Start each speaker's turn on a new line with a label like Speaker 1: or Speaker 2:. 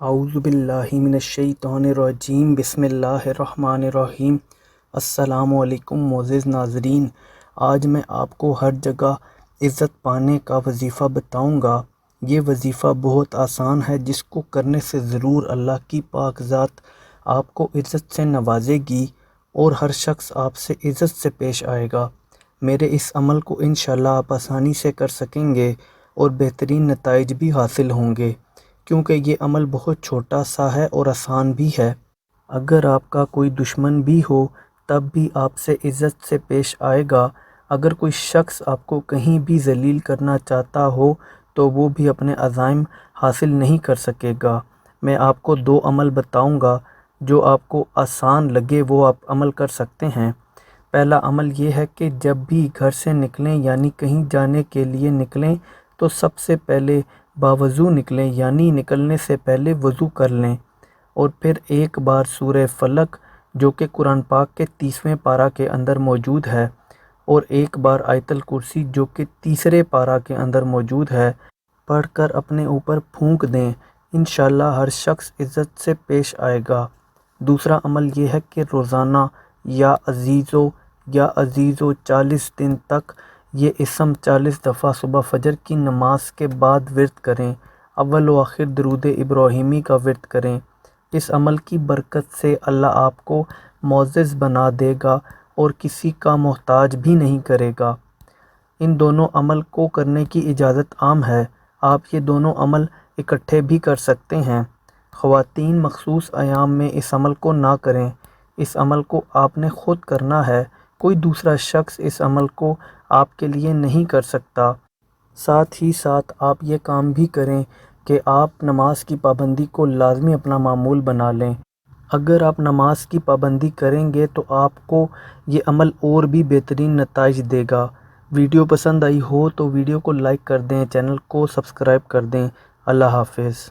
Speaker 1: اعوذ باللہ من الشیطان الرجیم بسم اللہ الرحمن الرحیم۔ السلام علیکم معزز ناظرین، آج میں آپ کو ہر جگہ عزت پانے کا وظیفہ بتاؤں گا۔ یہ وظیفہ بہت آسان ہے، جس کو کرنے سے ضرور اللہ کی پاک ذات آپ کو عزت سے نوازے گی اور ہر شخص آپ سے عزت سے پیش آئے گا۔ میرے اس عمل کو انشاءاللہ آپ آسانی سے کر سکیں گے اور بہترین نتائج بھی حاصل ہوں گے، کیونکہ یہ عمل بہت چھوٹا سا ہے اور آسان بھی ہے۔ اگر آپ کا کوئی دشمن بھی ہو تب بھی آپ سے عزت سے پیش آئے گا۔ اگر کوئی شخص آپ کو کہیں بھی ذلیل کرنا چاہتا ہو تو وہ بھی اپنے عزائم حاصل نہیں کر سکے گا۔ میں آپ کو 2 عمل بتاؤں گا، جو آپ کو آسان لگے وہ آپ عمل کر سکتے ہیں۔ پہلا عمل یہ ہے کہ جب بھی گھر سے نکلیں یعنی کہیں جانے کے لیے نکلیں تو سب سے پہلے باوضو نکلیں، یعنی نکلنے سے پہلے وضو کر لیں، اور پھر ایک بار سورہ فلق جو کہ قرآن پاک کے 30ویں پارہ کے اندر موجود ہے، اور ایک بار آیت الکرسی جو کہ 3 پارہ کے اندر موجود ہے، پڑھ کر اپنے اوپر پھونک دیں۔ انشاءاللہ ہر شخص عزت سے پیش آئے گا۔ دوسرا عمل یہ ہے کہ روزانہ یا عزیزو 40 دن تک یہ اسم 40 دفعہ صبح فجر کی نماز کے بعد ورد کریں۔ اول و آخر درود ابراہیمی کا ورد کریں۔ اس عمل کی برکت سے اللہ آپ کو معزز بنا دے گا اور کسی کا محتاج بھی نہیں کرے گا۔ ان دونوں عمل کو کرنے کی اجازت عام ہے، آپ یہ دونوں عمل اکٹھے بھی کر سکتے ہیں۔ خواتین مخصوص ایام میں اس عمل کو نہ کریں، اس عمل کو آپ نے خود کرنا ہے، کوئی دوسرا شخص اس عمل کو آپ کے لیے نہیں کر سکتا۔ ساتھ ہی ساتھ آپ یہ کام بھی کریں کہ آپ نماز کی پابندی کو لازمی اپنا معمول بنا لیں۔ اگر آپ نماز کی پابندی کریں گے تو آپ کو یہ عمل اور بھی بہترین نتائج دے گا۔ ویڈیو پسند آئی ہو تو ویڈیو کو لائک کر دیں، چینل کو سبسکرائب کر دیں۔ اللہ حافظ۔